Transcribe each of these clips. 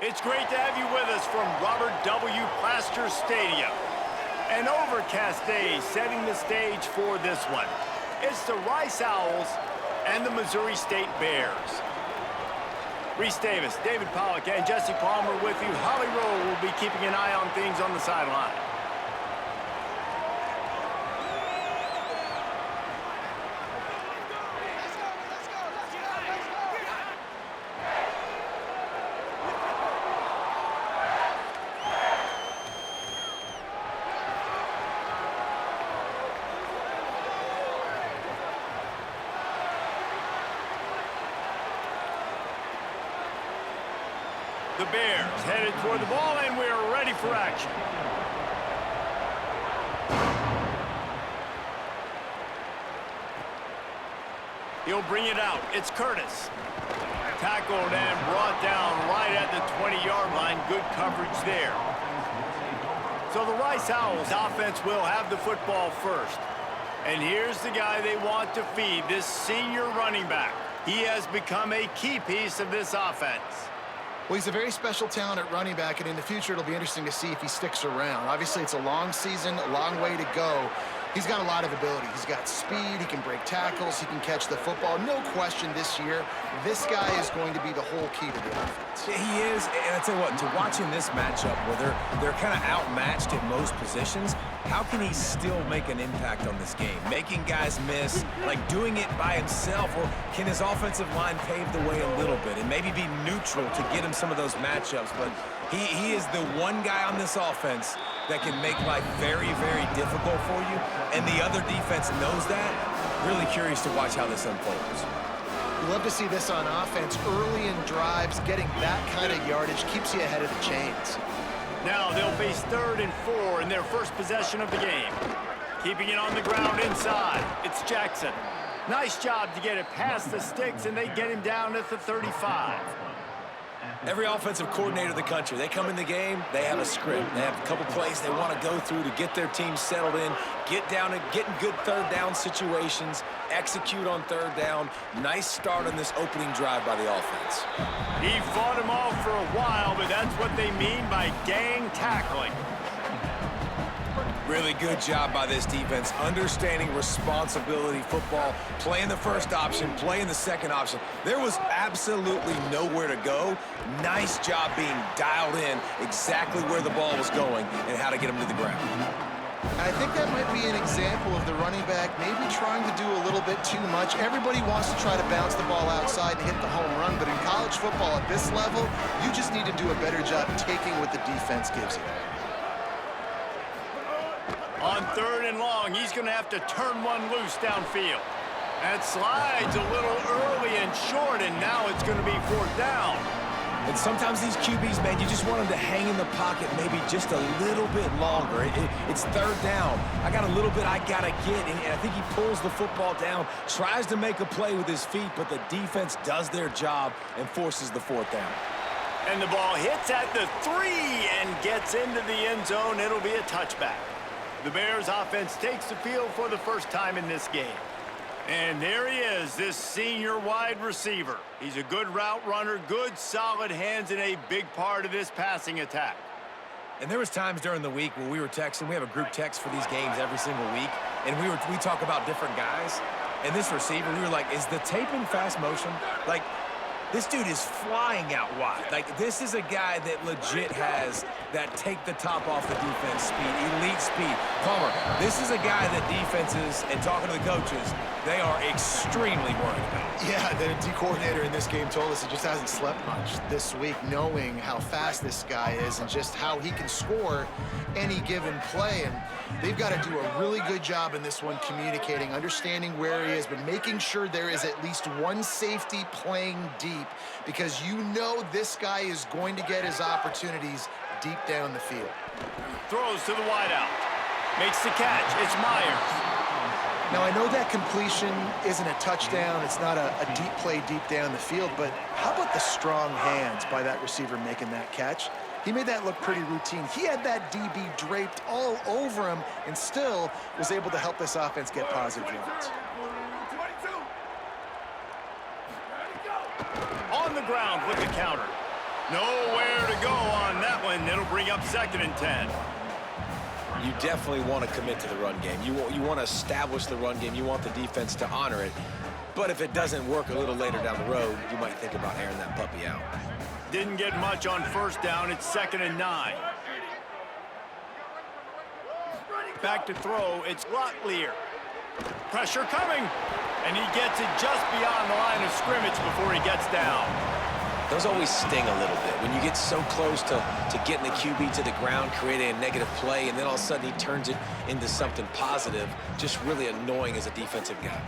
It's great to have you with us from Robert W. Plaster Stadium. An overcast day setting the stage for this one. It's the Rice Owls and the Missouri State Bears. Reese Davis, David Pollock, and Jesse Palmer with you. Holly Rowe will be keeping an eye on things on the sideline. The Bears headed toward the ball, and we are ready for action. He'll bring it out. It's Curtis. Tackled and brought down right at the 20-yard line. Good coverage there. So the Rice Owls offense will have the football first. And here's the guy they want to feed, this senior running back. He has become a key piece of this offense. Well, he's a very special talent at running back, and in the future, it'll be interesting to see if he sticks around. Obviously, it's a long season, a long way to go. He's got a lot of ability. He's got speed, he can break tackles, he can catch the football. No question this year, this guy is going to be the whole key to the offense. He is, and I tell you what, to watch in this matchup where they're kind of outmatched at most positions, how can he still make an impact on this game? Making guys miss, like doing it by himself, or can his offensive line pave the way a little bit and maybe be neutral to get him some of those matchups? But he is the one guy on this offense that can make life very, very difficult for you, and the other defense knows that. Really curious to watch how this unfolds. You love to see this on offense. Early in drives, getting that kind of yardage keeps you ahead of the chains. Now they'll face 3rd and 4 in their first possession of the game. Keeping it on the ground inside. It's Jackson. Nice job to get it past the sticks, and they get him down at the 35. Every offensive coordinator in the country, they come in the game, they have a script. They have a couple plays they want to go through to get their team settled in, get down and get in good third down situations, execute on third down. Nice start on this opening drive by the offense. He fought him off for a while, but that's what they mean by gang tackling. Really good job by this defense, understanding responsibility football, playing the first option, playing the second option. There was absolutely nowhere to go. Nice job being dialed in exactly where the ball was going and how to get him to the ground. I think that might be an example of the running back maybe trying to do a little bit too much. Everybody wants to try to bounce the ball outside and hit the home run, but in college football at this level, you just need to do a better job taking what the defense gives you. On 3rd and long, he's going to have to turn one loose downfield. That slides a little early and short, and now it's going to be 4th down. And sometimes these QBs, man, you just want them to hang in the pocket maybe just a little bit longer. It's 3rd down. I got a little bit I got to get, and I think he pulls the football down, tries to make a play with his feet, but the defense does their job and forces the 4th down. And the ball hits at the 3 and gets into the end zone. It'll be a touchback. The Bears offense takes the field for the first time in this game. And there he is, this senior wide receiver. He's a good route runner, good solid hands, and a big part of this passing attack. And there was times during the week where we were texting. We have a group text for these games every single week, and we talk about different guys. And this receiver, we were like, is the tape in fast motion? Like, this dude is flying out wide. Like, this is a guy that legit has that take the top off the defense speed, elite speed. Palmer, this is a guy that defenses, and talking to the coaches, they are extremely worried about. Yeah, the D coordinator in this game told us he just hasn't slept much this week, knowing how fast this guy is and just how he can score any given play. And they've got to do a really good job in this one communicating, understanding where he is, but making sure there is at least one safety playing deep, because you know this guy is going to get his opportunities deep down the field. Throws to the wideout. Makes the catch. It's Myers. Now, I know that completion isn't a touchdown. It's not a deep play deep down the field, but how about the strong hands by that receiver making that catch? He made that look pretty routine. He had that DB draped all over him and still was able to help this offense get positive yards. On the ground with the counter. Nowhere to it'll bring up 2nd and 10. You definitely want to commit to the run game. You want to establish the run game. You want the defense to honor it. But if it doesn't work a little later down the road, you might think about airing that puppy out. Didn't get much on 1st down. It's 2nd and 9. Back to throw. It's Locklear. Pressure coming. And he gets it just beyond the line of scrimmage before he gets down. Those always sting a little bit. When you get so close to getting the QB to the ground, creating a negative play, and then all of a sudden he turns it into something positive, just really annoying as a defensive guy.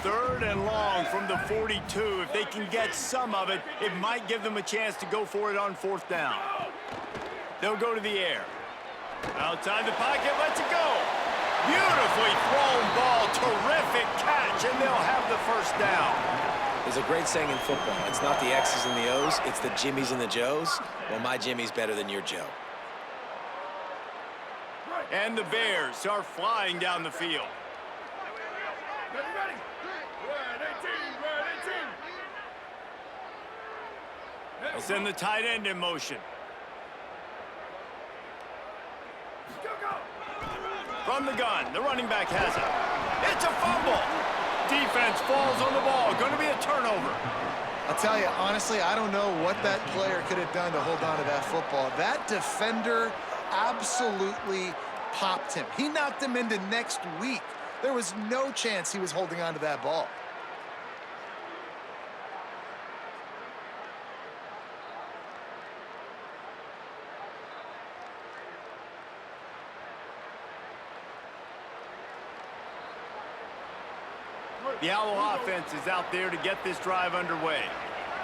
3rd and long from the 42. If they can get some of it, it might give them a chance to go for it on 4th down. They'll go to the air. Outside the pocket, lets it go. Beautifully thrown ball, terrific catch, and they'll have the 1st down. There's a great saying in football. It's not the X's and the O's, it's the Jimmies and the Joes. Well, my Jimmy's better than your Joe. And the Bears are flying down the field. They'll send the tight end in motion. From the gun, the running back has it. It's a fumble. Defense falls on the ball. Going to be a turnover. I'll tell you, honestly, I don't know what that player could have done to hold on to that football. That defender absolutely popped him. He knocked him into next week. There was no chance he was holding on to that ball. The Owl offense is out there to get this drive underway.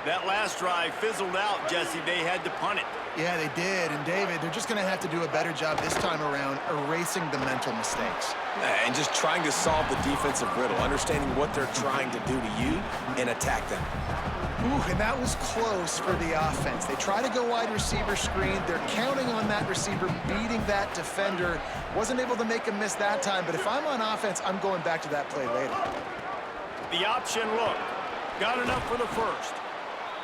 That last drive fizzled out, Jesse. They had to punt it. Yeah, they did. And, David, they're just going to have to do a better job this time around erasing the mental mistakes. And just trying to solve the defensive riddle, understanding what they're trying to do to you and attack them. Ooh, and that was close for the offense. They try to go wide receiver screen. They're counting on that receiver beating that defender. Wasn't able to make a miss that time, but if I'm on offense, I'm going back to that play later. The option look. Got enough for the 1st.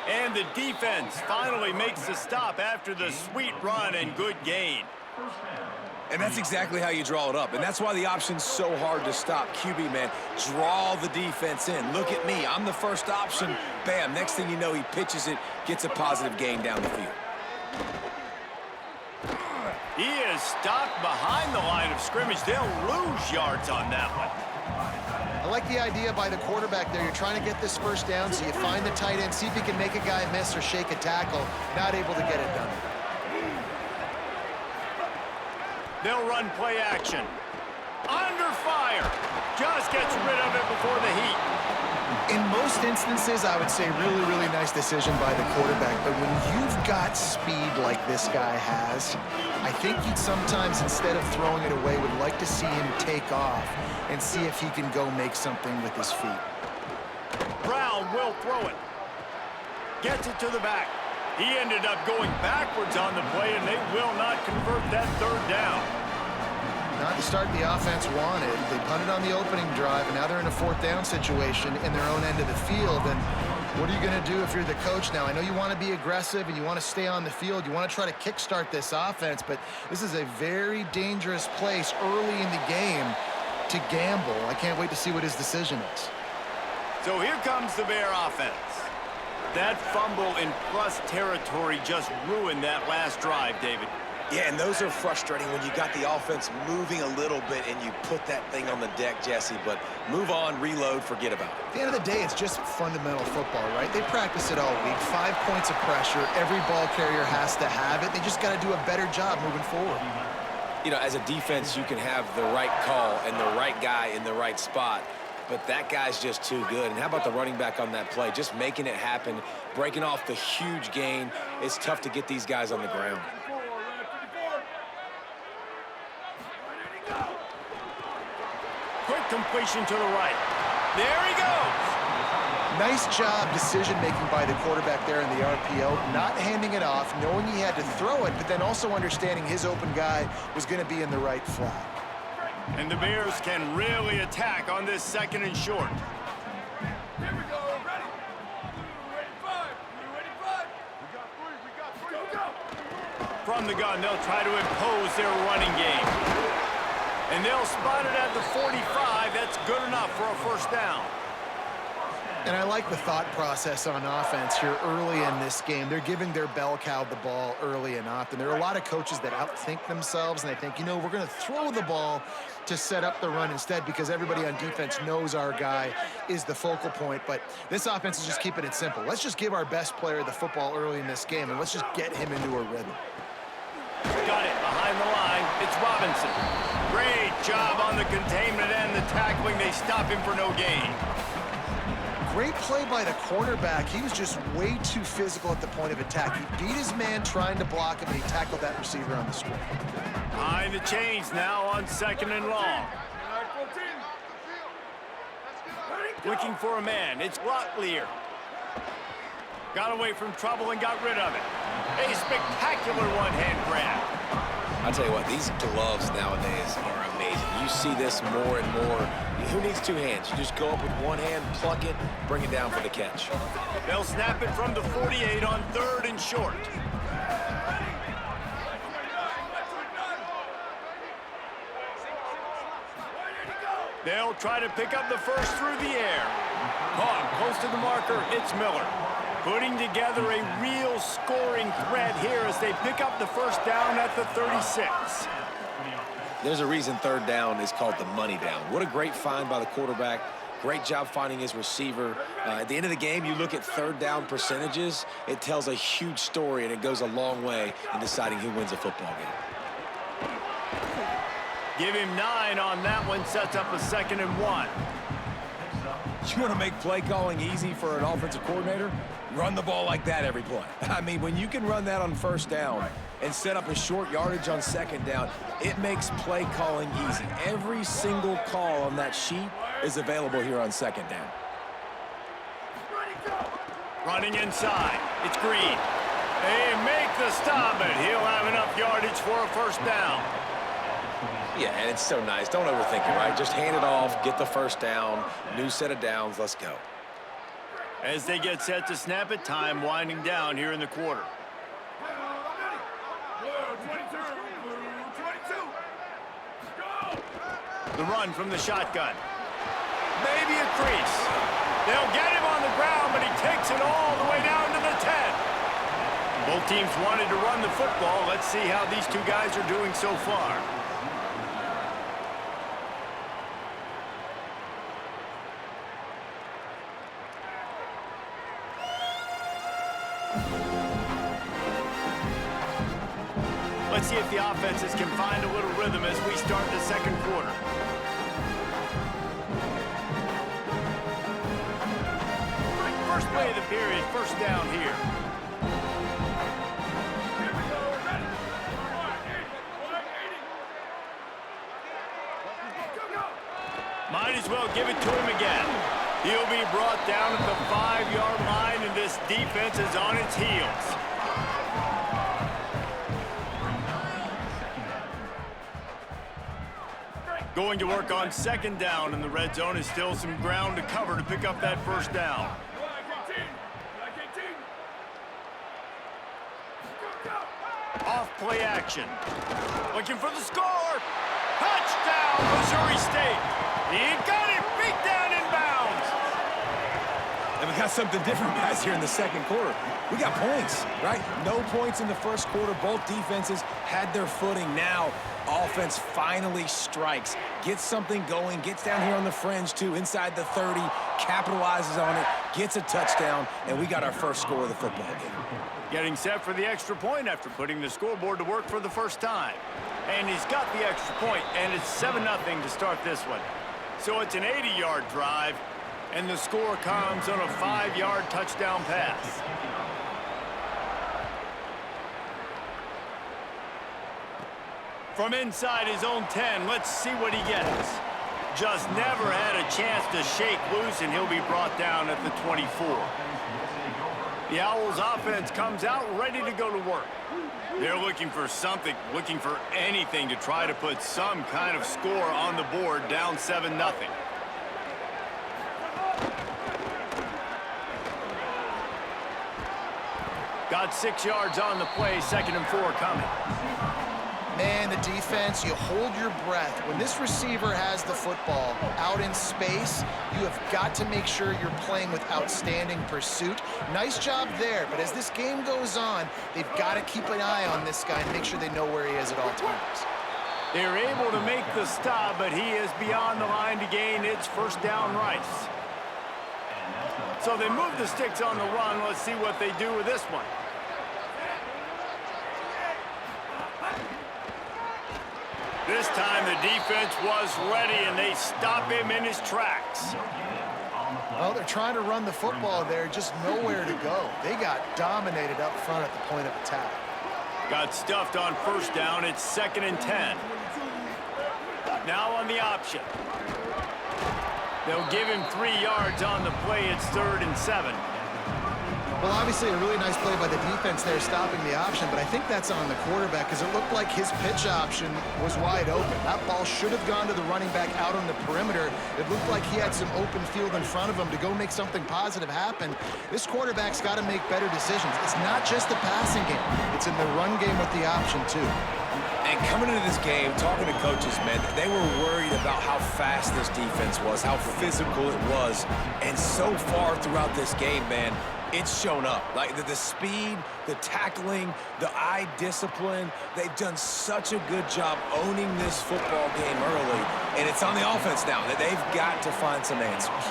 And the defense finally makes the stop after the sweet run and good gain. And that's exactly how you draw it up. And that's why the option's so hard to stop. QB, man, draw the defense in. Look at me. I'm the 1st option. Bam. Next thing you know, he pitches it, gets a positive gain down the field. He is stopped behind the line of scrimmage. They'll lose yards on that one. I like the idea by the quarterback there. You're trying to get this 1st down, so you find the tight end, see if he can make a guy miss or shake a tackle. Not able to get it done. They'll run play action. Under fire. Just gets rid of it before the heat. In most instances, I would say really, really nice decision by the quarterback. But when you've got speed like this guy has, I think you'd sometimes, instead of throwing it away, would like to see him take off and see if he can go make something with his feet. Brown will throw it. Gets it to the back. He ended up going backwards on the play, and they will not convert that 3rd down. Not the start the offense wanted. They punted on the opening drive, and now they're in a 4th down situation in their own end of the field. And what are you going to do if you're the coach now? I know you want to be aggressive and you want to stay on the field. You want to try to kickstart this offense, but this is a very dangerous place early in the game to gamble. I can't wait to see what his decision is. So here comes the Bear offense. That fumble in plus territory just ruined that last drive, David. Yeah, and those are frustrating when you got the offense moving a little bit and you put that thing on the deck, Jesse. But move on, reload, forget about it. At the end of the day, it's just fundamental football, right? They practice it all week. 5 points of pressure. Every ball carrier has to have it. They just got to do a better job moving forward. You know, as a defense, you can have the right call and the right guy in the right spot. But that guy's just too good. And how about the running back on that play? Just making it happen, breaking off the huge gain. It's tough to get these guys on the ground. Quick completion to the right. There he goes. Nice job decision-making by the quarterback there in the RPO, not handing it off, knowing he had to throw it, but then also understanding his open guy was going to be in the right flat. And the Bears can really attack on this 2nd and short. Here we go. Ready? Ready, 5. Ready, 5. We got 3. We got 3. Go, go. From the gun, they'll try to impose their running game. And they'll spot it at the 45. That's good enough for a first down. And I like the thought process on offense here early in this game. They're giving their bell cow the ball early and often. There are a lot of coaches that outthink themselves, and they think, you know, we're going to throw the ball to set up the run instead because everybody on defense knows our guy is the focal point. But this offense is just keeping it simple. Let's just give our best player the football early in this game, and let's just get him into a rhythm. Got it behind the line. It's Robinson. Great job on the containment and the tackling. They stop him for no gain. Great play by the cornerback. He was just way too physical at the point of attack. He beat his man trying to block him, and he tackled that receiver on the screen. Behind the chains now on 2nd and long. Looking for a man. It's Locklear. Got away from trouble and got rid of it. A spectacular one-hand grab. I'll tell you what, these gloves nowadays are amazing. You see this more and more. Who needs two hands? You just go up with one hand, pluck it, bring it down for the catch. They'll snap it from the 48 on 3rd and short. They'll try to pick up the first through the air. Caught close to the marker. It's Miller. Putting together a real scoring threat here as they pick up the first down at the 36. There's a reason 3rd down is called the money down. What a great find by the quarterback. Great job finding his receiver. At the end of the game, you look at 3rd down percentages. It tells a huge story, and it goes a long way in deciding who wins a football game. Give him 9 on that one. Sets up a 2nd and 1. You want to make play calling easy for an offensive coordinator? Run the ball like that every play. I mean, when you can run that on 1st down and set up a short yardage on 2nd down, it makes play calling easy. Every single call on that sheet is available here on 2nd down. Running inside. It's Green. They make the stop, and he'll have enough yardage for a first down. Yeah, and it's so nice. Don't overthink it, right? Just hand it off, get the first down, new set of downs, let's go. As they get set to snap it, time winding down here in the quarter. The run from the shotgun. Maybe a crease. They'll get him on the ground, but he takes it all the way down to the 10. Both teams wanted to run the football. Let's see how these two guys are doing so far. Let's see if the offenses can find a little rhythm as we start the 2nd quarter. First play of the period, first down here. Might as well give it to him again. He'll be brought down at the 5-yard line, and this defense is on its heels. Going to work on 2nd down, and the red zone is still some ground to cover to pick up that first down. Off play action. Looking for the score. Touchdown, Missouri State. He got it beat down in bounds. And we got something different, guys, here in the 2nd quarter. We got points, right? No points in the 1st quarter. Both defenses had their footing. Now, offense finally strikes, gets something going, gets down here on the fringe, too, inside the 30, capitalizes on it, gets a touchdown, and we got our first score of the football game. Getting set for the extra point after putting the scoreboard to work for the first time. And he's got the extra point, and it's 7-0 to start this one. So it's an 80-yard drive, and the score comes on a 5-yard touchdown pass. From inside his own 10, let's see what he gets. Just never had a chance to shake loose, and he'll be brought down at the 24. The Owls offense comes out ready to go to work. They're looking for something, looking for anything to try to put some kind of score on the board, down 7-0. Got 6 yards on the play, 2nd and 4 coming. Man, the defense, you hold your breath. When this receiver has the football out in space, you have got to make sure you're playing with outstanding pursuit. Nice job there, but as this game goes on, they've got to keep an eye on this guy and make sure they know where he is at all times. They're able to make the stop, but he is beyond the line to gain. It's 1st down Rice. So they move the sticks on the run. Let's see what they do with this one. This time the defense was ready, and they stop him in his tracks. Well, they're trying to run the football there, just nowhere to go. They got dominated up front at the point of attack. Got stuffed on 1st down. It's 2nd and 10. Now on the option. They'll give him 3 yards on the play. It's 3rd and 7. Well, obviously a really nice play by the defense there stopping the option, but I think that's on the quarterback because it looked like his pitch option was wide open. That ball should have gone to the running back out on the perimeter. It looked like he had some open field in front of him to go make something positive happen. This quarterback's got to make better decisions. It's not just the passing game. It's in the run game with the option, too. And coming into this game, talking to coaches, man, they were worried about how fast this defense was, how physical it was. And so far throughout this game, man, it's shown up. Like the speed, the tackling, the eye discipline. They've done such a good job owning this football game early. And it's on the offense now that they've got to find some answers.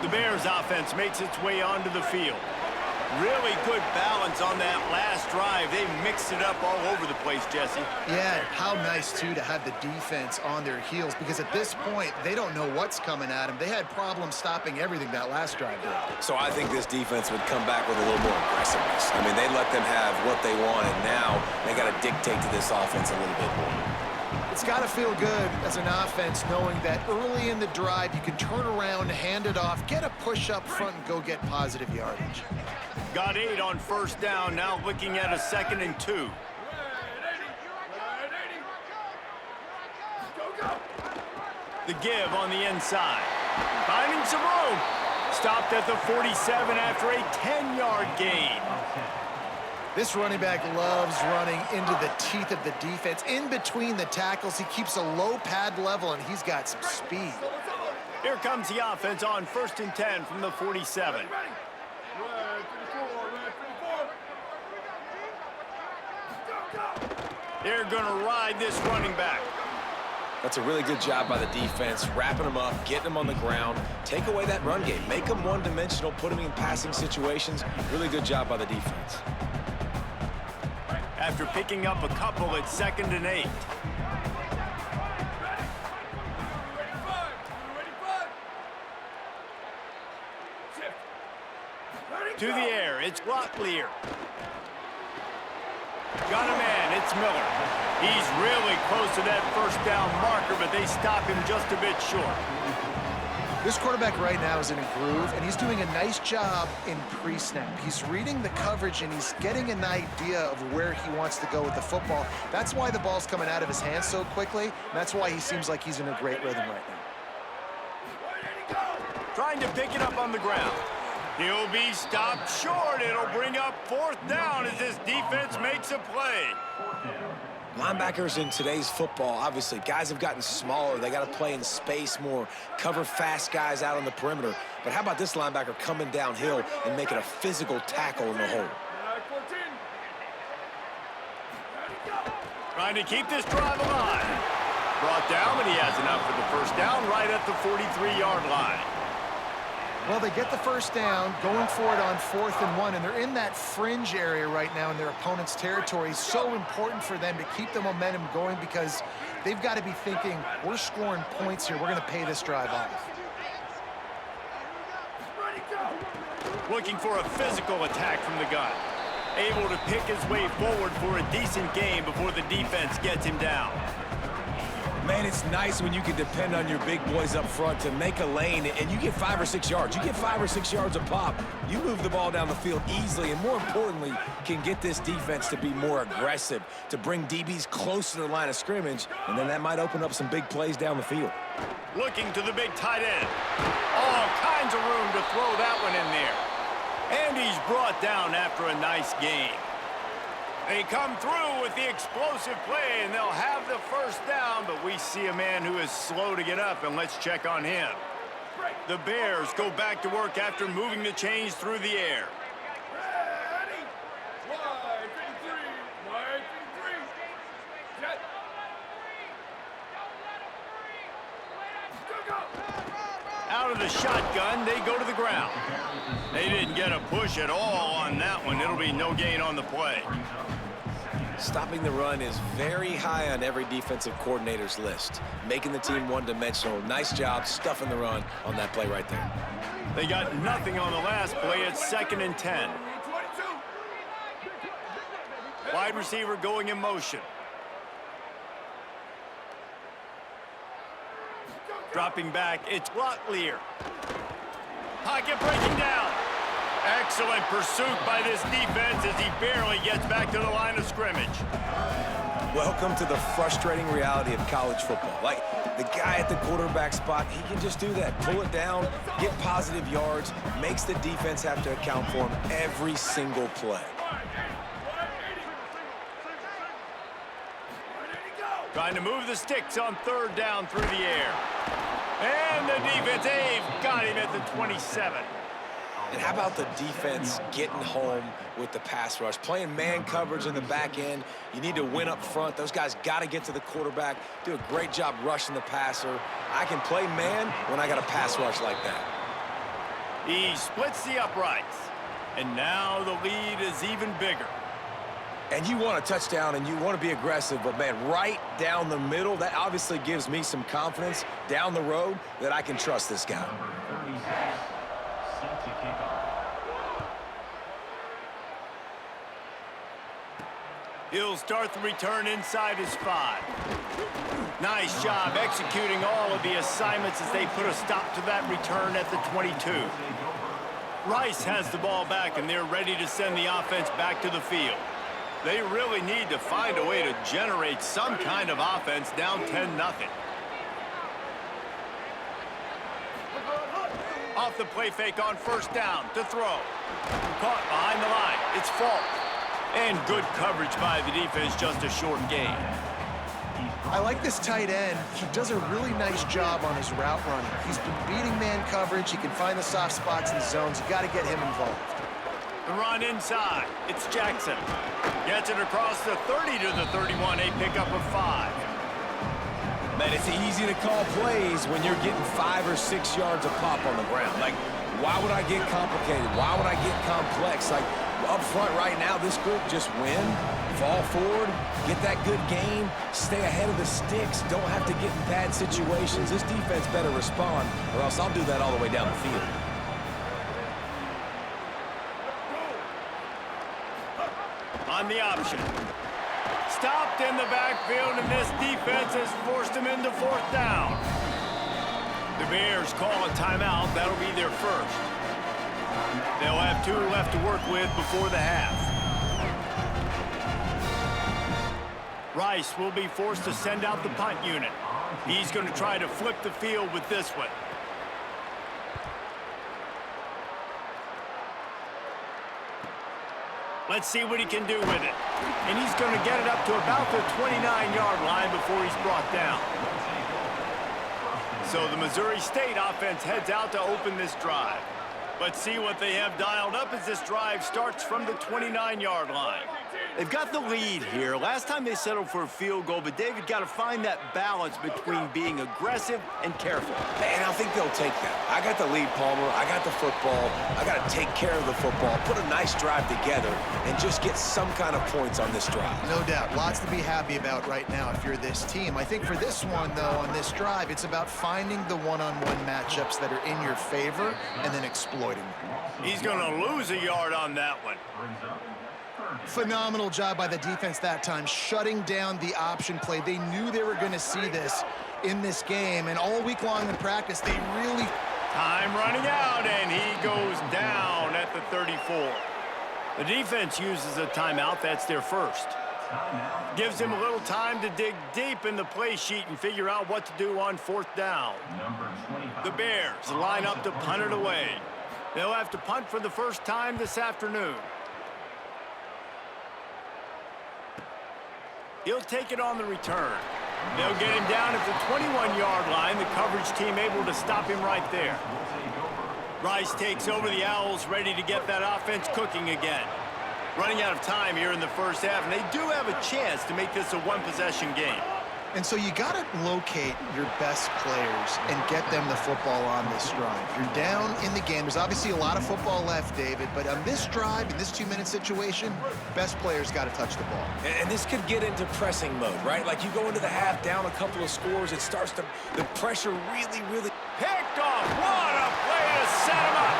The Bears offense makes its way onto the field. Really good balance on that last drive. They mixed it up all over the place, Jesse. Yeah, how nice, too, to have the defense on their heels because at this point, they don't know what's coming at them. They had problems stopping everything that last drive did. So I think this defense would come back with a little more aggressiveness. I mean, they let them have what they want, and now they got to dictate to this offense a little bit more. It's got to feel good as an offense knowing that early in the drive, you can turn around, hand it off, get a push up front, and go get positive yardage. Got 8 on 1st down, now looking at a 2nd and 2. The give on the inside. Finding some room. Stopped at the 47 after a 10-yard gain. This running back loves running into the teeth of the defense. In between the tackles, he keeps a low pad level, and he's got some speed. Here comes the offense on 1st and 10 from the 47. They're going to ride this running back. That's a really good job by the defense, wrapping them up, getting them on the ground. Take away that run game. Make them one-dimensional, put them in passing situations. Really good job by the defense. After picking up a couple, it's 2nd and 8. To the air, it's Locklear. Got a man, it's Miller. He's really close to that 1st down marker, but they stop him just a bit short. This quarterback right now is in a groove, and he's doing a nice job in pre-snap. He's reading the coverage, and he's getting an idea of where he wants to go with the football. That's why the ball's coming out of his hands so quickly, and that's why he seems like he's in a great rhythm right now. Trying to pick it up on the ground. He'll be stopped short. It'll bring up 4th down as this defense makes a play. Linebackers in today's football, obviously, guys have gotten smaller. They got to play in space more, cover fast guys out on the perimeter. But how about this linebacker coming downhill and making a physical tackle in the hole? Trying to keep this drive alive. Brought down, but he has enough for the 1st down right at the 43-yard line. Well, they get the 1st down, going for it on 4th and 1, and they're in that fringe area right now in their opponent's territory. So important for them to keep the momentum going because they've got to be thinking, we're scoring points here. We're going to pay this drive off. Looking for a physical attack from the gun. Able to pick his way forward for a decent game before the defense gets him down. Man, it's nice when you can depend on your big boys up front to make a lane, and you get 5 or 6 yards. You get 5 or 6 yards a pop. You move the ball down the field easily, and more importantly, can get this defense to be more aggressive, to bring DBs close to the line of scrimmage, and then that might open up some big plays down the field. Looking to the big tight end. All kinds of room to throw that one in there. And he's brought down after a nice game. They come through with the explosive play, and they'll have the first down, but we see a man who is slow to get up, and let's check on him. The Bears go back to work after moving the chains through the air. Ready? Wide 53. Wide 53. Jet. Go, go. Out of the shotgun, they go to the ground. They didn't get a push at all on that one. It'll be no gain on the play. Stopping the run is very high on every defensive coordinator's list. Making the team one-dimensional. Nice job stuffing the run on that play right there. They got nothing on the last play. It's 2nd and 10. 22. Wide receiver going in motion. Dropping back, it's Locklear. Pocket breaking down. Excellent pursuit by this defense as he barely gets back to the line of scrimmage. Welcome to the frustrating reality of college football. Like, the guy at the quarterback spot, he can just do that. Pull it down, get positive yards, makes the defense have to account for him every single play. Trying to move the sticks on 3rd down through the air. And the defense, they've got him at the 27. And how about the defense getting home with the pass rush? Playing man coverage in the back end. You need to win up front. Those guys got to get to the quarterback, do a great job rushing the passer. I can play man when I got a pass rush like that. He splits the uprights. And now the lead is even bigger. And you want a touchdown and you want to be aggressive, but man, right down the middle, that obviously gives me some confidence down the road that I can trust this guy. He'll start the return inside his 5. Nice job executing all of the assignments as they put a stop to that return at the 22. Rice has the ball back, and they're ready to send the offense back to the field. They really need to find a way to generate some kind of offense down 10-0. Off the play fake on 1st down to throw. Caught behind the line. It's Falk. And good coverage by the defense, just a short gain. I like this tight end. He does a really nice job on his route running. He's been beating man coverage. He can find the soft spots in the zones. You got to get him involved. The run inside. It's Jackson. Gets it across the 30 to the 31. A pickup of 5. Man, it's easy to call plays when you're getting 5 or 6 yards a pop on the ground. Like, why would I get complicated? Why would I get complex? Like, up front right now, this group just win, fall forward, get that good gain, stay ahead of the sticks, don't have to get in bad situations. This defense better respond, or else I'll do that all the way down the field. On the option. Stopped in the backfield, and this defense has forced him into 4th down. The Bears call a timeout. That'll be their first. They'll have 2 left to work with before the half. Rice will be forced to send out the punt unit. He's going to try to flip the field with this one. Let's see what he can do with it. And he's going to get it up to about the 29-yard line before he's brought down. So the Missouri State offense heads out to open this drive. But see what they have dialed up as this drive starts from the 29-yard line. They've got the lead here. Last time they settled for a field goal, but David got to find that balance between being aggressive and careful. And I think they'll take that. I got the lead, Palmer. I got the football. I got to take care of the football, put a nice drive together, and just get some kind of points on this drive. No doubt. Lots to be happy about right now if you're this team. I think for this one, though, on this drive, it's about finding the one-on-one matchups that are in your favor and then exploiting them. He's going to lose a yard on that one. Phenomenal job by the defense that time, shutting down the option play. They knew they were going to see this in this game, and all week long in practice, they really... Time running out, and he goes down at the 34. The defense uses a timeout. That's their first. Gives him a little time to dig deep in the play sheet and figure out what to do on 4th down. The Bears line up to punt it away. They'll have to punt for the first time this afternoon. He'll take it on the return. They'll get him down at the 21-yard line. The coverage team able to stop him right there. Rice takes over the Owls, ready to get that offense cooking again. Running out of time here in the first half, and they do have a chance to make this a one-possession game. And so you got to locate your best players and get them the football on this drive. You're down in the game. There's obviously a lot of football left, David, but on this drive, in this 2-minute situation, best players got to touch the ball. And this could get into pressing mode, right? Like you go into the half down a couple of scores, it starts to, the pressure really Picked off. What a play to set him up.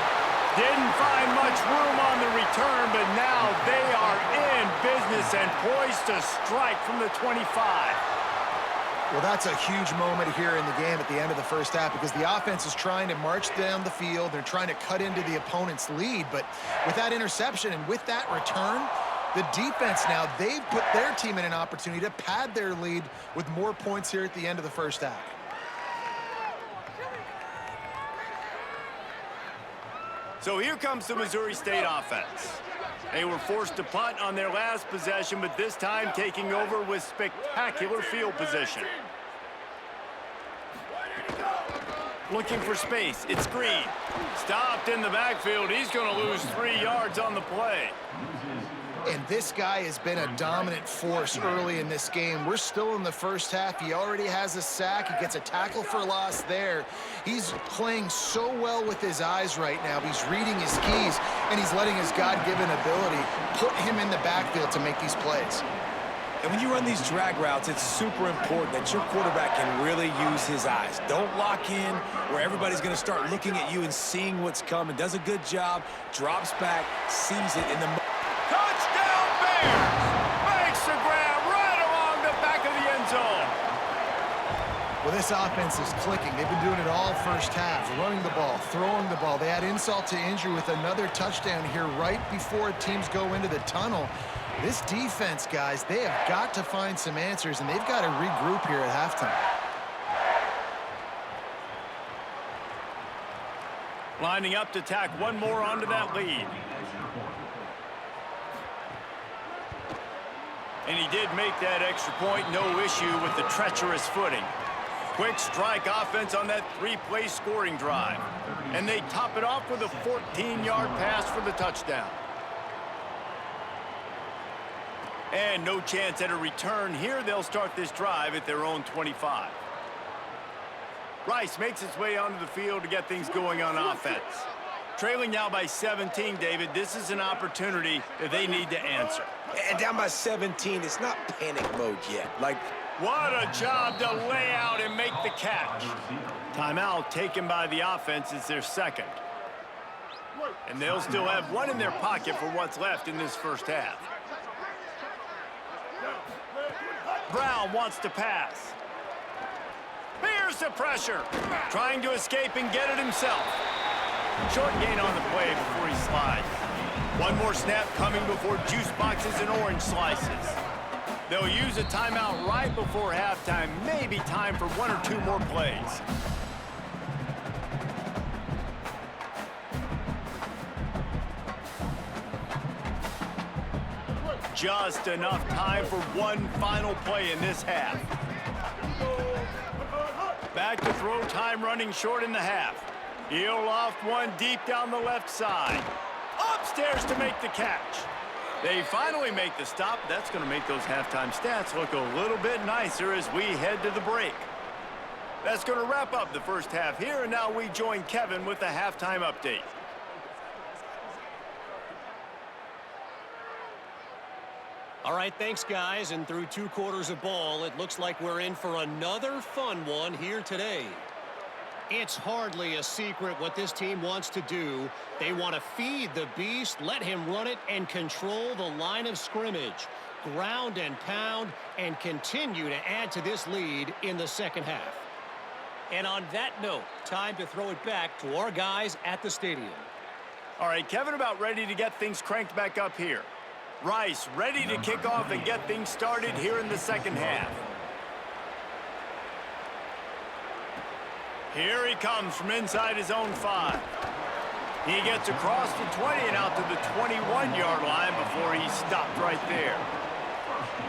Didn't find much room on the return, but now they are in business and poised to strike from the 25. Well, that's a huge moment here in the game at the end of the first half because the offense is trying to march down the field. They're trying to cut into the opponent's lead, but with that interception and with that return, the defense now, they've put their team in an opportunity to pad their lead with more points here at the end of the first half. So here comes the Missouri State offense. They were forced to punt on their last possession, but this time taking over with spectacular field position. Looking for space. It's Green. Stopped in the backfield. He's going to lose 3 yards on the play. And this guy has been a dominant force early in this game. We're still in the first half. He already has a sack. He gets a tackle for loss there. He's playing so well with his eyes right now. He's reading his keys, and he's letting his God-given ability put him in the backfield to make these plays. And when you run these drag routes, it's super important that your quarterback can really use his eyes. Don't lock in where everybody's going to start looking at you and seeing what's coming. Does a good job, drops back, sees it in the... Touchdown Bears! Makes the grab right along the back of the end zone. Well, this offense is clicking. They've been doing it all first half, running the ball, throwing the ball. They add insult to injury with another touchdown here right before teams go into the tunnel. This defense, guys, they have got to find some answers, and they've got to regroup here at halftime. Lining up to tack one more onto that lead. And he did make that extra point, no issue with the treacherous footing. Quick strike offense on that 3-play scoring drive. And they top it off with a 14-yard pass for the touchdown. And no chance at a return here. They'll start this drive at their own 25. Rice makes his way onto the field to get things going on offense. Trailing now by 17, David. This is an opportunity that they need to answer. And down by 17, it's not panic mode yet. Like, what a job to lay out and make the catch. Timeout taken by the offense is their second. And they'll still have one in their pocket for what's left in this first half. Brown wants to pass. Here's the pressure. Trying to escape and get it himself. Short gain on the play before he slides. One more snap coming before juice boxes and orange slices. They'll use a timeout right before halftime. Maybe time for 1 or 2 more plays. Just enough time for one final play in this half. Back to throw time running short in the half. He'll loft one deep down the left side. Upstairs to make the catch. They finally make the stop. That's going to make those halftime stats look a little bit nicer as we head to the break. That's going to wrap up the first half here, and now we join Kevin with the halftime update. All right, thanks, guys. And through 2 quarters of ball, it looks like we're in for another fun one here today. It's hardly a secret what this team wants to do. They want to feed the beast, let him run it, and control the line of scrimmage. Ground and pound, and continue to add to this lead in the second half. And on that note, time to throw it back to our guys at the stadium. All right, Kevin about ready to get things cranked back up here. Rice ready to kick off and get things started here in the second half. Here he comes from inside his own 5. He gets across the 20 and out to the 21-yard line before he stopped right there.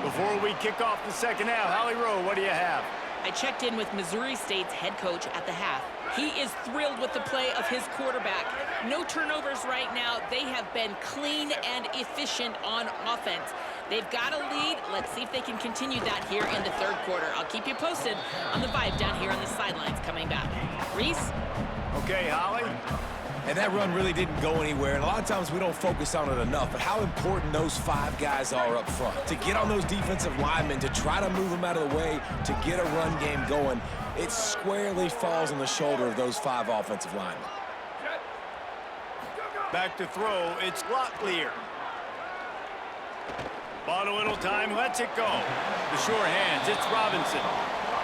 Before we kick off the second half, Holly Rowe, what do you have? I checked in with Missouri State's head coach at the half. He is thrilled with the play of his quarterback. No turnovers right now. They have been clean and efficient on offense. They've got a lead. Let's see if they can continue that here in the third quarter. I'll keep you posted on the vibe down here on the sidelines coming back. Reese? Okay, Holly. And that run really didn't go anywhere, and a lot of times we don't focus on it enough, but how important those 5 guys are up front. To get on those defensive linemen, to try to move them out of the way, to get a run game going, it squarely falls on the shoulder of those 5 offensive linemen. Back to throw, it's Locklear. Bought a little time, lets it go. The sure hands, it's Robinson.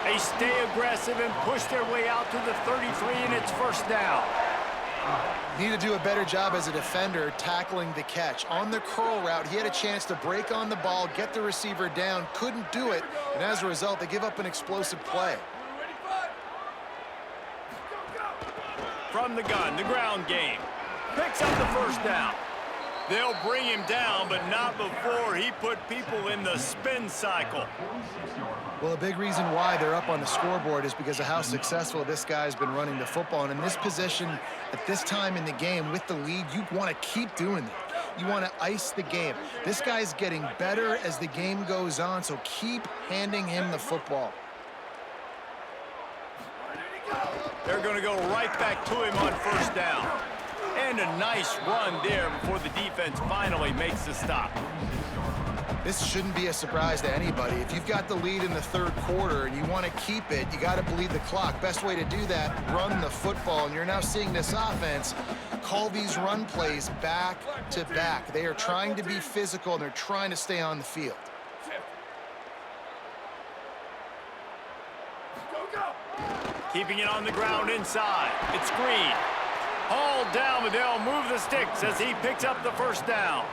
They stay aggressive and push their way out to the 33, and it's first down. Need to do a better job as a defender tackling the catch. On the curl route, he had a chance to break on the ball, get the receiver down, couldn't do it, and as a result, they give up an explosive play. From the gun, the ground game. Picks up the first down. They'll bring him down, but not before he put people in the spin cycle. Well, a big reason why they're up on the scoreboard is because of how successful this guy's been running the football. And in this position, at this time in the game, with the lead, you want to keep doing that. You want to ice the game. This guy's getting better as the game goes on, so keep handing him the football. They're going to go right back to him on first down. And a nice run there before the defense finally makes the stop. This shouldn't be a surprise to anybody. If you've got the lead in the third quarter and you want to keep it, you got to bleed the clock. Best way to do that, run the football. And you're now seeing this offense call these run plays back to back. They are trying to be physical, and they're trying to stay on the field. Keeping it on the ground inside. It's Green. Hauled down, but they'll move the sticks as he picks up the first down.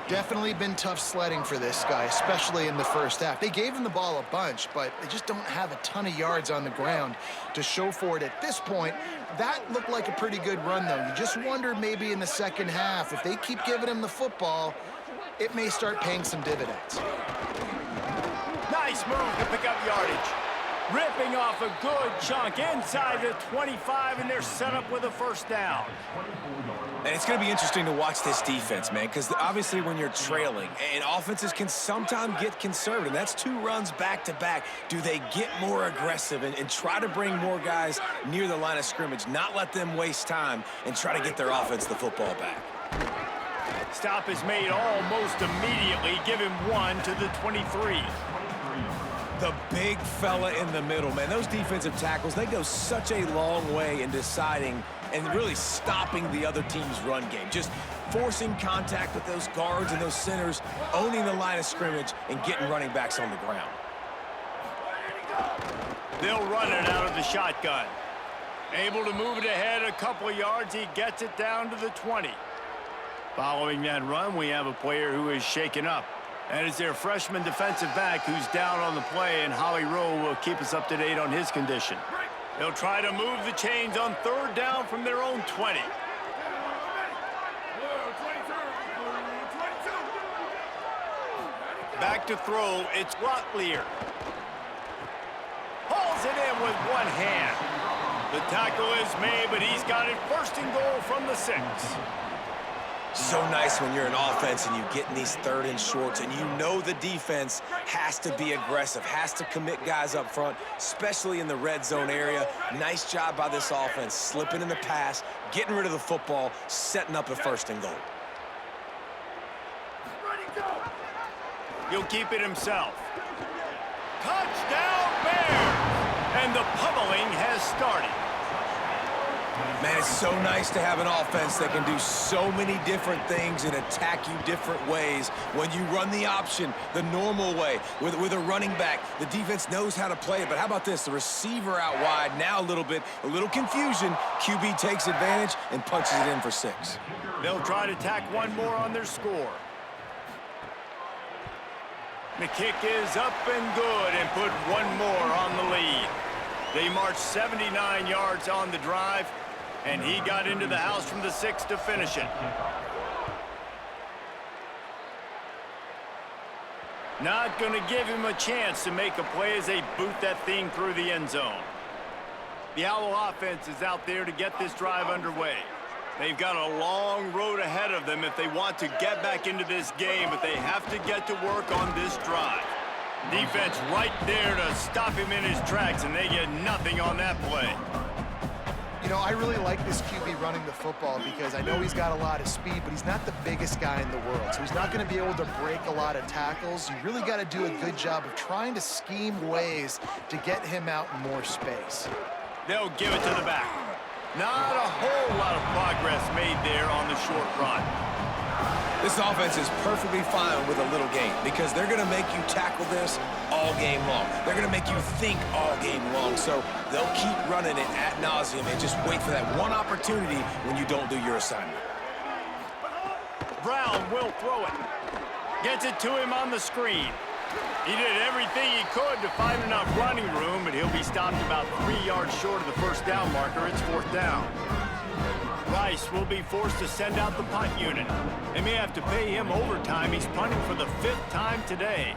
Definitely been tough sledding for this guy, especially in the first half. They gave him the ball a bunch, but they just don't have a ton of yards on the ground to show for it at this point. That looked like a pretty good run, though. You just wonder maybe in the second half, if they keep giving him the football, it may start paying some dividends. Nice move to pick up yardage. Ripping off a good chunk inside the 25, and they're set up with a first down. And it's going to be interesting to watch this defense, man, because obviously when you're trailing, and offenses can sometimes get conservative. That's 2 runs back-to-back. Do they get more aggressive and try to bring more guys near the line of scrimmage, not let them waste time, and try to get their offense the football back? Stop is made almost immediately. Give him 1 to the 23. The big fella in the middle, man. Those defensive tackles, they go such a long way in deciding and really stopping the other team's run game. Just forcing contact with those guards and those centers, owning the line of scrimmage, and getting running backs on the ground. They'll run it out of the shotgun. Able to move it ahead a couple of yards. He gets it down to the 20. Following that run, we have a player who is shaken up. And it's their freshman defensive back who's down on the play, and Holly Rowe will keep us up to date on his condition. They'll try to move the chains on third down from their own 20. Back to throw, it's Locklear. Hauls it in with one hand. The tackle is made, but he's got it first and goal from the 6. So nice when you're an offense and you get in these third and shorts and you know the defense has to be aggressive, has to commit guys up front, especially in the red zone area. Nice job by this offense, slipping in the pass, getting rid of the football, setting up a first and goal. He'll keep it himself. Touchdown Bears! And the pummeling has started. Man, it's so nice to have an offense that can do so many different things and attack you different ways. When you run the option the normal way with a running back, the defense knows how to play it. But how about this? The receiver out wide, now a little confusion. QB takes advantage and punches it in for 6. They'll try to tack one more on their score. The kick is up and good and put one more on the lead. They march 79 yards on the drive. And he got into the house from the 6 to finish it. Not going to give him a chance to make a play as they boot that thing through the end zone. The Owl offense is out there to get this drive underway. They've got a long road ahead of them if they want to get back into this game, but they have to get to work on this drive. Defense right there to stop him in his tracks, and they get nothing on that play. You know, I really like this QB running the football because I know he's got a lot of speed, but he's not the biggest guy in the world. So he's not going to be able to break a lot of tackles. You really got to do a good job of trying to scheme ways to get him out in more space. They'll give it to the back. Not a whole lot of progress made there on the short run. This offense is perfectly fine with a little game because they're going to make you tackle this all game long. They're going to make you think all game long, so they'll keep running it ad nauseum and just wait for that one opportunity when you don't do your assignment. Brown will throw it. Gets it to him on the screen. He did everything he could to find enough running room, but he'll be stopped about 3 yards short of the first down marker. It's 4th down. Rice will be forced to send out the punt unit. They may have to pay him overtime. He's punting for the 5th time today.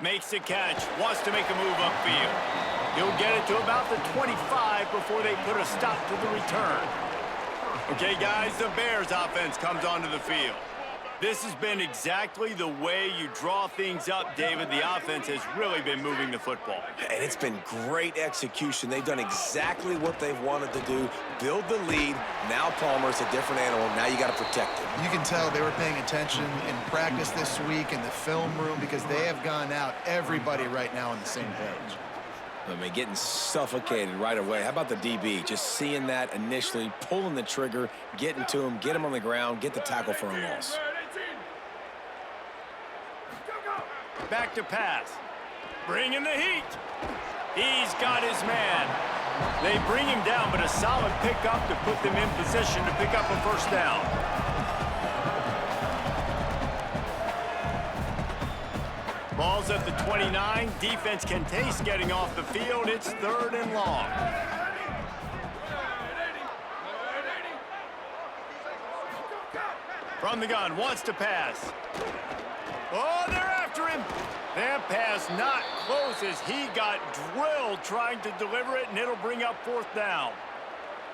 Makes the catch, wants to make a move upfield. He'll get it to about the 25 before they put a stop to the return. Okay, guys, the Bears offense comes onto the field. This has been exactly the way you draw things up, David. The offense has really been moving the football. And it's been great execution. They've done exactly what they've wanted to do. Build the lead. Now Palmer's a different animal. Now you got to protect him. You can tell they were paying attention in practice this week in the film room because they have gone out, everybody right now on the same page. I mean, getting suffocated right away. How about the DB? Just seeing that initially, pulling the trigger, getting to him, get him on the ground, get the tackle for a loss. Back to pass. Bringing the heat. He's got his man. They bring him down, but a solid pickup to put them in position to pick up a first down. Ball's at the 29. Defense can taste getting off the field. It's 3rd and long. From the gun, wants to pass. Oh, they're after him. That pass not close as he got drilled trying to deliver it, and it'll bring up 4th down.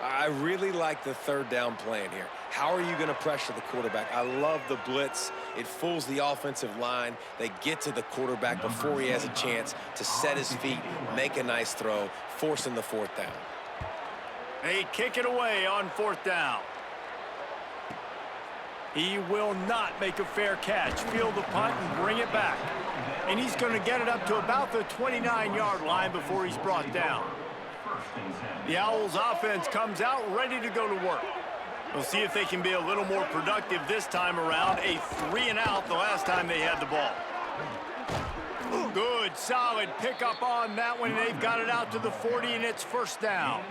I really like the 3rd down plan here. How are you going to pressure the quarterback? I love the blitz. It fools the offensive line. They get to the quarterback before he has a chance to set his feet, make a nice throw, forcing the 4th down. They kick it away on 4th down. He will not make a fair catch. Field the punt and bring it back. And he's going to get it up to about the 29-yard line before he's brought down. The Owls offense comes out ready to go to work. We'll see if they can be a little more productive this time around. A 3-and-out the last time they had the ball. Good, solid pickup on that one. They've got it out to the 40, and it's 1st down.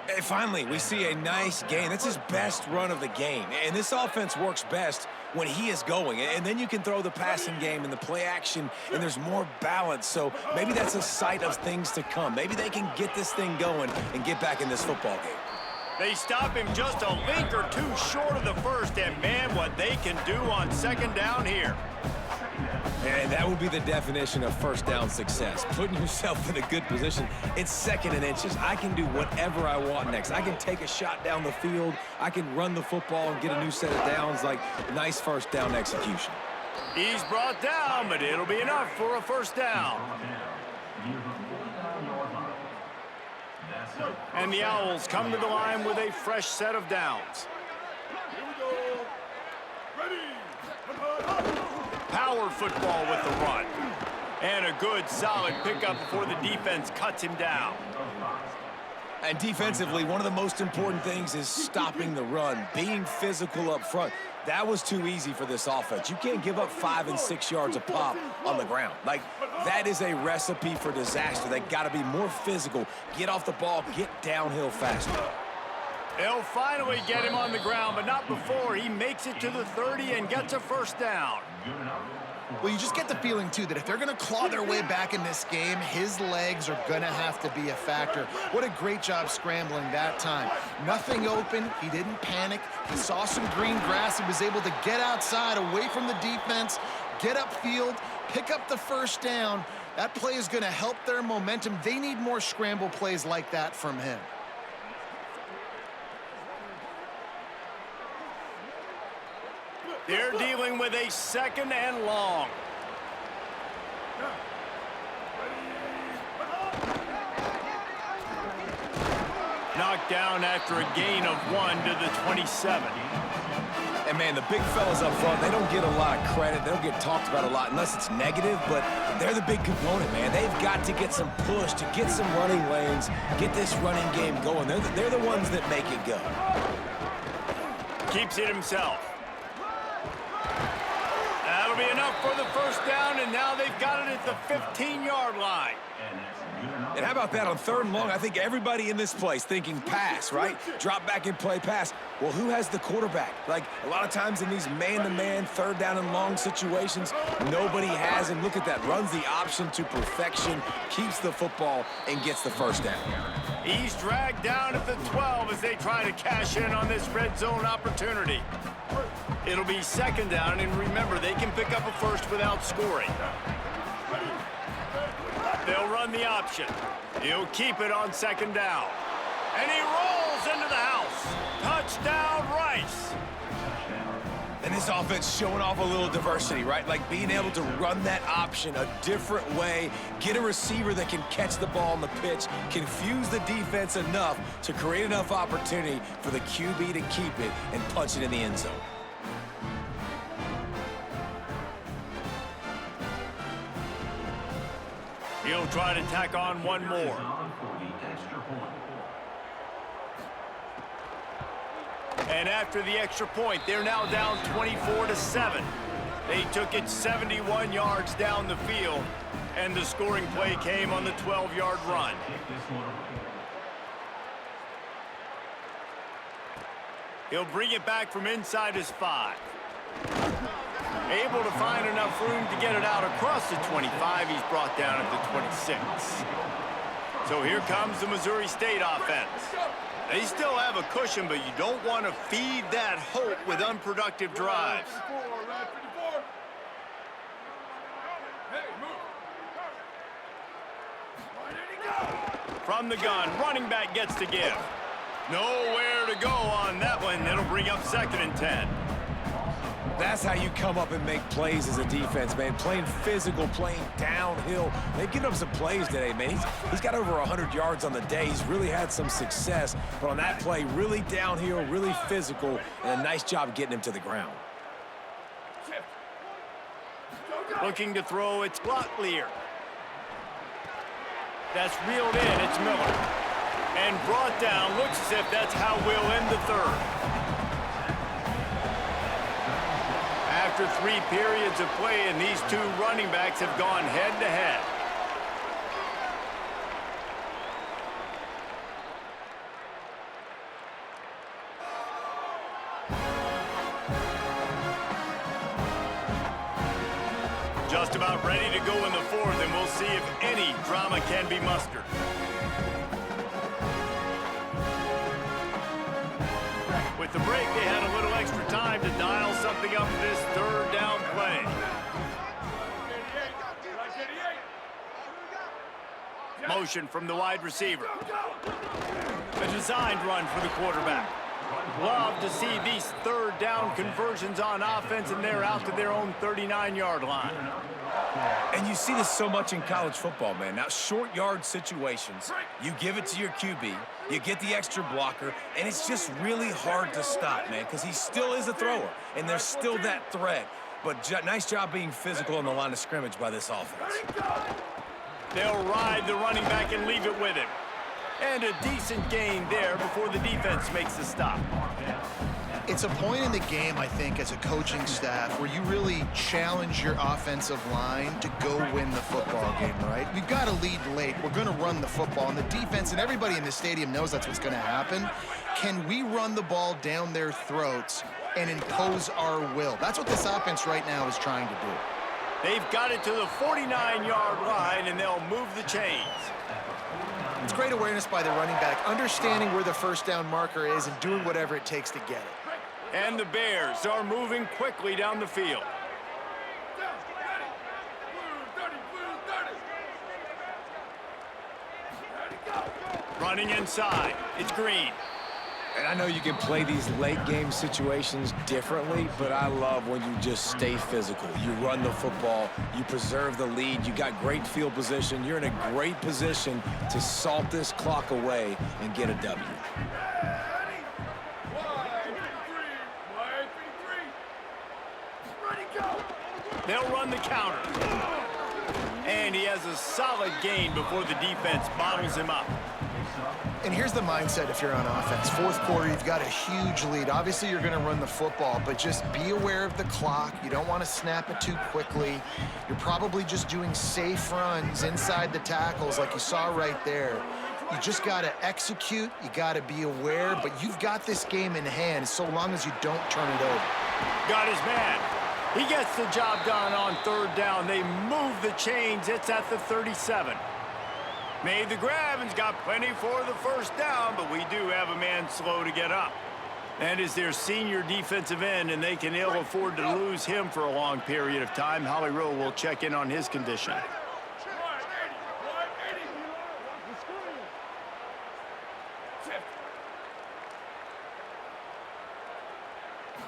Hey, finally, we see a nice gain. That's his best run of the game. And this offense works best when he is going. And then you can throw the passing game and the play action, and there's more balance. So maybe that's a sight of things to come. Maybe they can get this thing going and get back in this football game. They stop him just a link or two short of the first, and man, what they can do on 2nd down here. And that would be the definition of 1st down success. Putting yourself in a good position. It's 2nd and inches. I can do whatever I want next. I can take a shot down the field. I can run the football and get a new set of downs. Like, nice 1st down execution. He's brought down, but it'll be enough for a 1st down. And the Owls come to the line with a fresh set of downs. Power football with the run. And a good, solid pickup before the defense cuts him down. And defensively, one of the most important things is stopping the run, being physical up front. That was too easy for this offense. You can't give up 5 and 6 yards a pop on the ground. Like, that is a recipe for disaster. They got to be more physical, get off the ball, get downhill faster. They'll finally get him on the ground, but not before he makes it to the 30 and gets a 1st down. Well, you just get the feeling, too, that if they're going to claw their way back in this game, his legs are going to have to be a factor. What a great job scrambling that time. Nothing open. He didn't panic. He saw some green grass. He was able to get outside, away from the defense, get upfield, pick up the first down. That play is going to help their momentum. They need more scramble plays like that from him. They're dealing with a 2nd and long. Knocked down after a gain of 1 to the 27. And, man, the big fellas up front, they don't get a lot of credit. They don't get talked about a lot unless it's negative, but they're the big component, man. They've got to get some push, to get some running lanes, get this running game going. They're the ones that make it go. Keeps it himself. That'll be enough for the first down, and now they've got it at the 15-yard line. And how about that on 3rd and long? I think everybody in this place thinking pass, right? Drop back and play pass. Well, who has the quarterback? Like, a lot of times in these man-to-man, 3rd down and long situations, nobody has him. Look at that. Runs the option to perfection, keeps the football, and gets the first down. He's dragged down at the 12 as they try to cash in on this red zone opportunity. It'll be 2nd down, and remember, they can pick up a first without scoring. They'll run the option. He'll keep it on 2nd down. And he rolls into the house. Touchdown, Rice. And this offense showing off a little diversity, right? Like being able to run that option a different way, get a receiver that can catch the ball on the pitch, confuse the defense enough to create enough opportunity for the QB to keep it and punch it in the end zone. He'll try to tack on one more. And after the extra point, they're now down 24-7. They took it 71 yards down the field, and the scoring play came on the 12-yard run. He'll bring it back from inside his 5. Able to find enough room to get it out across the 25. He's brought down at the 26. So here comes the Missouri State offense. They still have a cushion, but you don't want to feed that hope with unproductive drives. From the gun, running back gets to give. Nowhere to go on that one. It'll bring up 2nd and 10. That's how you come up and make plays as a defense, man. Playing physical, playing downhill. They've given up some plays today, man. He's got over 100 yards on the day. He's really had some success. But on that play, really downhill, really physical, and a nice job getting him to the ground. Looking to throw, it's Locklear. That's reeled in, it's Miller. And brought down, looks as if that's how we'll end the 3rd. After 3 periods of play, and these 2 running backs have gone head-to-head. Just about ready to go in the 4th, and we'll see if any drama can be mustered. With the break, they had a little extra time to dial something up for this 3rd down play. Motion from the wide receiver. A designed run for the quarterback. Love to see these 3rd down conversions on offense, and they're out to their own 39-yard line. And you see this so much in college football, man. Now, short yard situations, you give it to your QB, you get the extra blocker, and it's just really hard to stop, man, because he still is a thrower, and there's still that threat. But nice job being physical on the line of scrimmage by this offense. They'll ride the running back and leave it with him. And a decent gain there before the defense makes the stop. It's a point in the game, I think, as a coaching staff where you really challenge your offensive line to go win the football game, right? We've got to lead late. We're going to run the football. And the defense and everybody in the stadium knows that's what's going to happen. Can we run the ball down their throats and impose our will? That's what this offense right now is trying to do. They've got it to the 49-yard line, and they'll move the chains. It's great awareness by the running back, understanding where the first down marker is and doing whatever it takes to get it. And the Bears are moving quickly down the field. Down, ready. Blue 30, blue 30. Ready, go. Running inside. It's Green. And I know you can play these late game situations differently, but I love when you just stay physical. You run the football, you preserve the lead, you got great field position, you're in a great position to salt this clock away and get a W. Ready. Wide 53. Ready, go. They'll run the counter. And he has a solid gain before the defense bottles him up. And here's the mindset if you're on offense. Fourth quarter, you've got a huge lead. Obviously, you're going to run the football, but just be aware of the clock. You don't want to snap it too quickly. You're probably just doing safe runs inside the tackles like you saw right there. You just got to execute. You got to be aware, but you've got this game in hand so long as you don't turn it over. Got his man. He gets the job done on third down. They move the chains. It's at the 37. Made the grab and's got plenty for the first down, but we do have a man slow to get up. That is their senior defensive end, and they can ill afford to lose him for a long period of time. Holly Rowe will check in on his condition. Wide 80. Shift.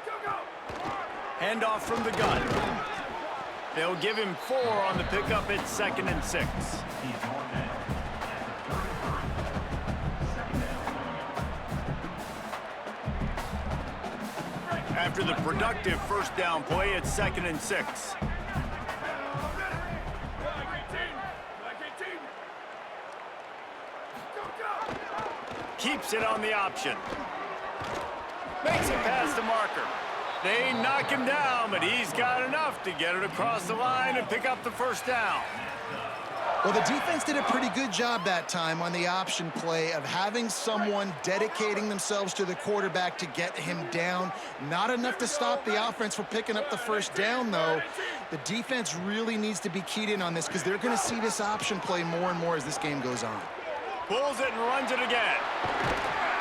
Go, go. Handoff from the gun. They'll give him 4 on the pickup. It's 2nd and 6. After the productive first down play, it's 2nd and 6. Keeps it on the option. Makes it past the marker. They knock him down, but he's got enough to get it across the line and pick up the first down. Well, the defense did a pretty good job that time on the option play of having someone dedicating themselves to the quarterback to get him down. Not enough to stop the offense from picking up the first down, though. The defense really needs to be keyed in on this because they're going to see this option play more and more as this game goes on. Pulls it and runs it again.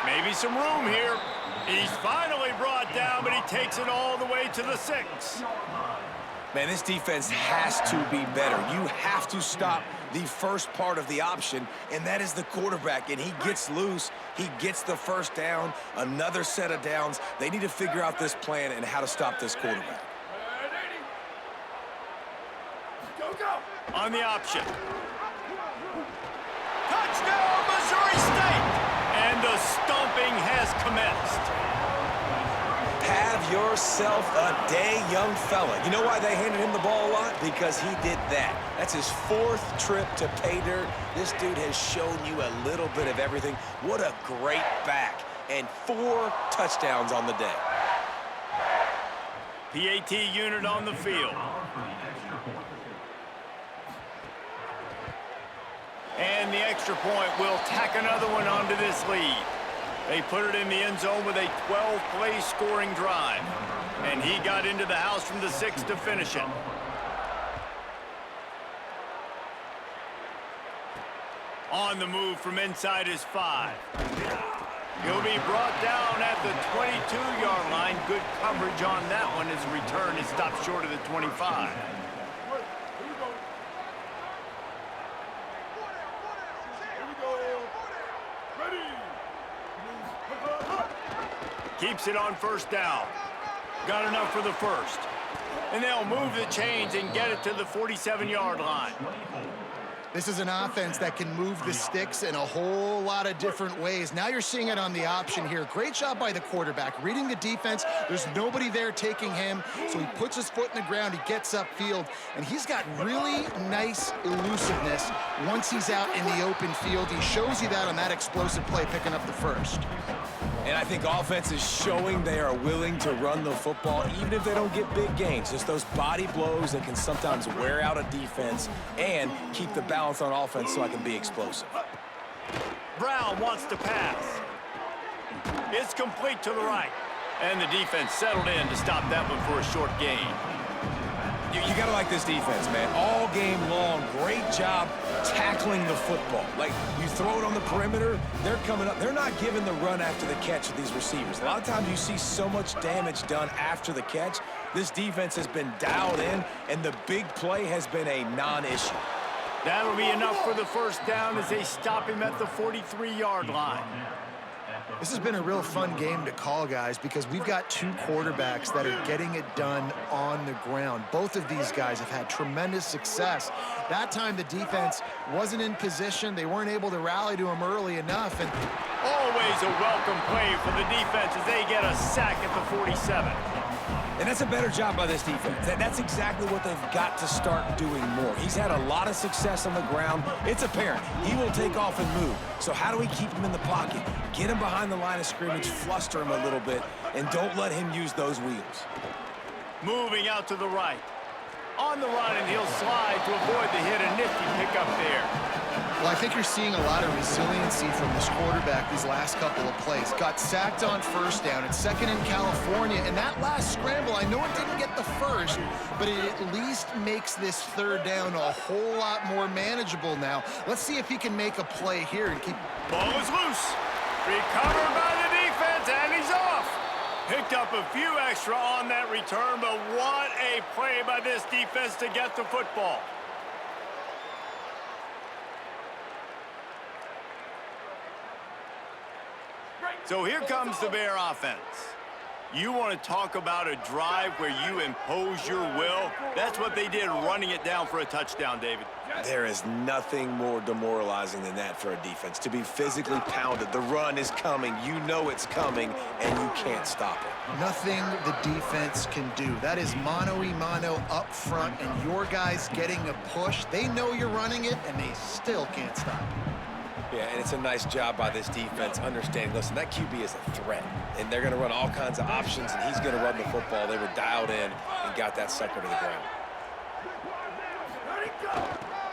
Maybe some room here. He's finally brought down, but he takes it all the way to the 6. Man, this defense has to be better. You have to stop the first part of the option, and that is the quarterback. And he gets loose. He gets the first down, another set of downs. They need to figure out this plan and how to stop this quarterback. Go, go. On the option. Touchdown, Missouri State! And the stomping has commenced. Have yourself a day, young fella. You know why they handed him the ball a lot? Because he did that. That's his 4th trip to pay dirt. This dude has shown you a little bit of everything. What a great back. And 4 touchdowns on the day. PAT unit on the field. And the extra point will tack another one onto this lead. They put it in the end zone with a 12-play scoring drive. And he got into the house from the 6 to finish it. On the move from inside his 5. He'll be brought down at the 22-yard line. Good coverage on that one as the return is stopped short of the 25. Keeps it on first down. Got enough for the first. And they'll move the chains and get it to the 47-yard line. This is an offense that can move the sticks in a whole lot of different ways. Now you're seeing it on the option here. Great job by the quarterback. Reading the defense, there's nobody there taking him, so he puts his foot in the ground, he gets upfield, and he's got really nice elusiveness once he's out in the open field. He shows you that on that explosive play, picking up the first. And I think offense is showing they are willing to run the football, even if they don't get big gains. Just those body blows that can sometimes wear out a defense and keep the balance on offense so I can be explosive. Brown wants to pass. It's complete to the right. And the defense settled in to stop that one for a short gain. You got to like this defense, man. All game long, great job tackling the football. Like, you throw it on the perimeter, they're coming up. They're not giving the run after the catch with these receivers. A lot of times you see so much damage done after the catch. This defense has been dialed in, and the big play has been a non-issue. That'll be enough for the first down as they stop him at the 43-yard line. This has been a real fun game to call, guys, because we've got two quarterbacks that are getting it done on the ground. Both of these guys have had tremendous success. That time the defense wasn't in position. They weren't able to rally to him early enough. And always a welcome play for the defense as they get a sack at the 47. And that's a better job by this defense. That's exactly what they've got to start doing more. He's had a lot of success on the ground. It's apparent. He will take off and move. So how do we keep him in the pocket? Get him behind the line of scrimmage, fluster him a little bit, and don't let him use those wheels. Moving out to the right. On the run, and he'll slide to avoid the hit. A nifty pickup there. well, I think you're seeing a lot of resiliency from this quarterback these last couple of plays. Got sacked on first down. It's second in California. And that last scramble, I know it didn't get the first, but it at least makes this third down a whole lot more manageable now. Let's see if he can make a play here and keep... Ball is loose. Recovered by the defense, and he's off. Picked up a few extra on that return, but what a play by this defense to get the football. So here comes the Bear offense. You want to talk about a drive where you impose your will? That's what they did, running it down for a touchdown, David. There is nothing more demoralizing than that for a defense, to be physically pounded. The run is coming. You know it's coming, and you can't stop it. Nothing the defense can do. That is mano-a-mano up front, and your guys getting a push. They know you're running it, and they still can't stop it. Yeah, and it's a nice job by this defense understanding, listen, that QB is a threat, and they're going to run all kinds of options, and he's going to run the football. They were dialed in and got that sucker to the ground.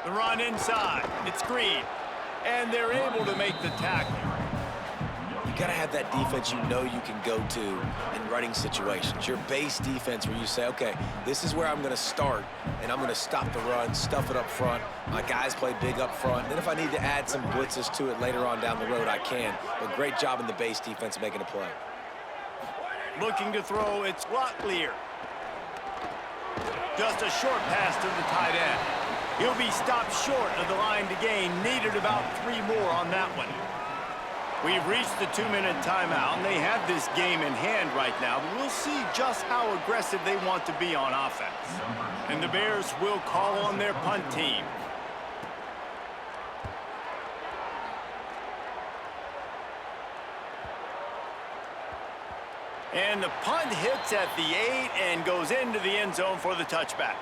The run inside. It's Green. And they're able to make the tackle. You got to have that defense you know you can go to in running situations. Your base defense where you say, okay, this is where I'm going to start, and I'm going to stop the run, stuff it up front. My guys play big up front. And then if I need to add some blitzes to it later on down the road, I can. But great job in the base defense making a play. Looking to throw, it's Locklear. Just a short pass to the tight end. He'll be stopped short of the line to gain. Needed about 3 more on that one. We've reached the 2-minute timeout, and they have this game in hand right now, but we'll see just how aggressive they want to be on offense. And the Bears will call on their punt team. And the punt hits at the 8 and goes into the end zone for the touchback.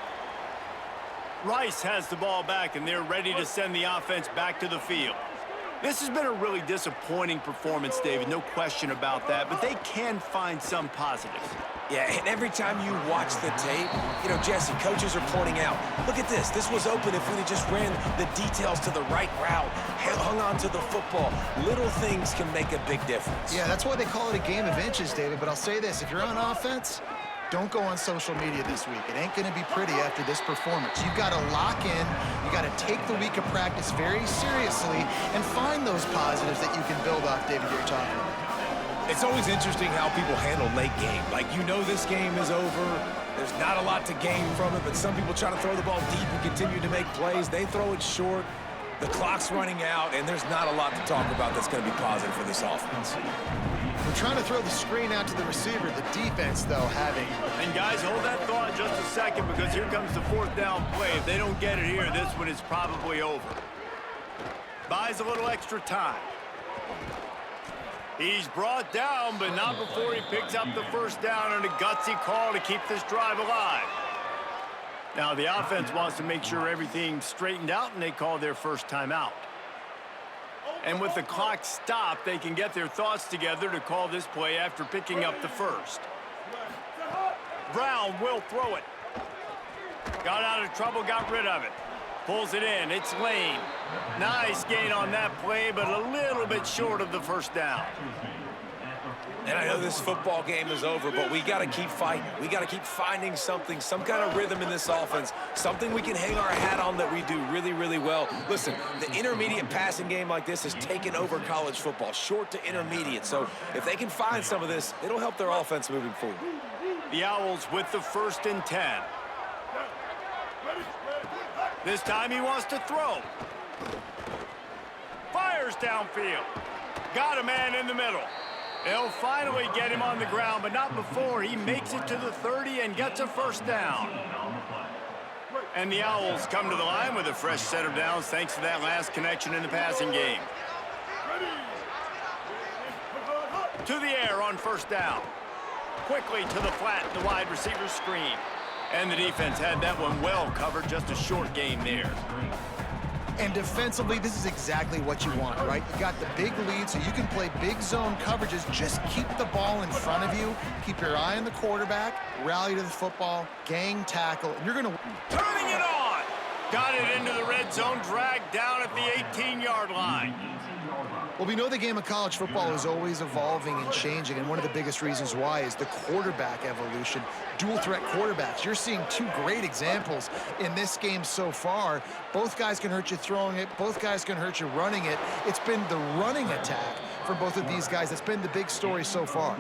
Rice has the ball back, and they're ready to send the offense back to the field. This has been a really disappointing performance, David, no question about that, but they can find some positives. Yeah, and every time you watch the tape, you know, Jesse, coaches are pointing out, look at this. This was open if we had just ran the details to the right route, hung on to the football. Little things can make a big difference. Yeah, that's why they call it a game of inches, David. But I'll say this, if you're on offense, don't go on social media this week. It ain't going to be pretty after this performance. You've got to lock in. You got to take the week of practice very seriously and find those positives that you can build off, David, you're talking about. It's always interesting how people handle late game. Like, you know this game is over. There's not a lot to gain from it, but some people try to throw the ball deep and continue to make plays. They throw it short. The clock's running out, and there's not a lot to talk about that's going to be positive for this offense. We're trying to throw the screen out to the receiver. The defense, though, having... And guys, hold that thought just a second, because here comes the 4th down play. If they don't get it here, this one is probably over. Buys a little extra time. He's brought down, but not before he picks up the first down, and a gutsy call to keep this drive alive. Now, the offense wants to make sure everything's straightened out, and they call their first timeout. And with the clock stopped, they can get their thoughts together to call this play after picking up the first. Brown will throw it. Got out of trouble, got rid of it. Pulls it in, it's Lane. Nice gain on that play, but a little bit short of the first down. And I know this football game is over, but we got to keep fighting. We got to keep finding something, some kind of rhythm in this offense, something we can hang our hat on that we do really, really well. Listen, the intermediate passing game like this has taken over college football, short to intermediate. So if they can find some of this, it'll help their offense moving forward. The Owls with the 1st and 10. This time he wants to throw. Fires downfield. Got a man in the middle. They'll finally get him on the ground, but not before he makes it to the 30 and gets a 1st down. And the Owls come to the line with a fresh set of downs thanks to that last connection in the passing game. To the air on 1st down. Quickly to the flat, the wide receiver screen. And the defense had that one well covered, just a short game there. And defensively, this is exactly what you want, right? You got the big lead, so you can play big zone coverages. Just keep the ball in front of you. Keep your eye on the quarterback. Rally to the football. Gang tackle. And you're going to... Turning it on. Got it into the red zone, dragged down at the 18-yard line. Well, we know the game of college football is always evolving and changing, and one of the biggest reasons why is the quarterback evolution. Dual threat quarterbacks. You're seeing 2 great examples in this game so far. Both guys can hurt you throwing it. Both guys can hurt you running it. It's been the running attack for both of these guys that's been the big story so far.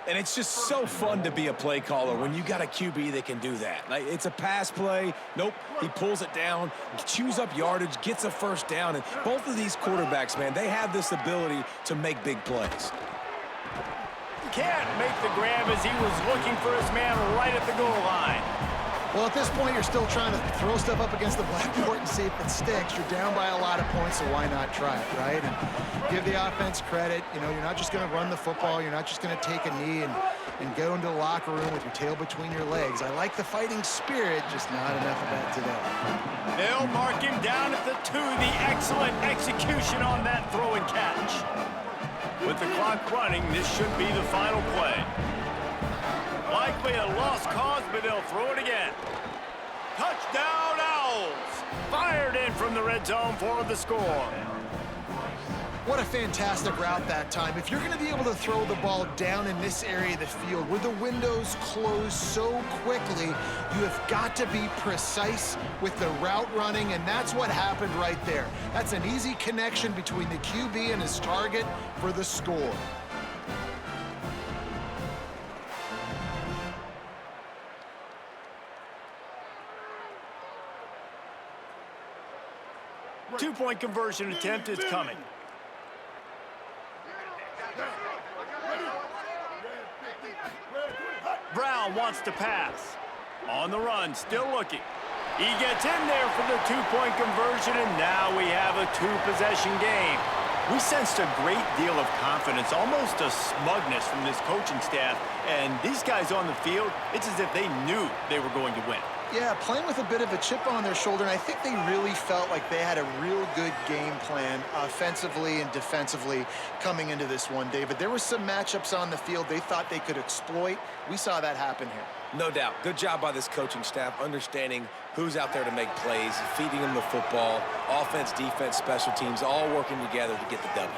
And it's just so fun to be a play caller when you got a QB that can do that. Like, it's a pass play. Nope, he pulls it down, chews up yardage, gets a 1st down. And both of these quarterbacks, man, they have this ability to make big plays. Can't make the grab as he was looking for his man right at the goal line. Well, at this point, you're still trying to throw stuff up against the blackboard and see if it sticks. You're down by a lot of points, so why not try it, right? And give the offense credit. You know, you're not just going to run the football. You're not just going to take a knee and go into the locker room with your tail between your legs. I like the fighting spirit, just not enough of that today. They'll mark him down at the 2. The excellent execution on that throw and catch. With the clock running, this should be the final play. Likely a lost cause, but they'll throw it again. Touchdown, Owls! Fired in from the red zone for the score. What a fantastic route that time. If you're going to be able to throw the ball down in this area of the field where the windows close so quickly, you have got to be precise with the route running, and that's what happened right there. That's an easy connection between the QB and his target for the score. Two-point conversion attempt is coming. Brown wants to pass. On the run, still looking. He gets in there for the 2-point conversion, and now we have a 2-possession game. We sensed a great deal of confidence, almost a smugness from this coaching staff. And these guys on the field, it's as if they knew they were going to win. Yeah, playing with a bit of a chip on their shoulder, and I think they really felt like they had a real good game plan offensively and defensively coming into this one, David. There were some matchups on the field they thought they could exploit. We saw that happen here. No doubt. Good job by this coaching staff, understanding who's out there to make plays, feeding them the football, offense, defense, special teams, all working together to get the W.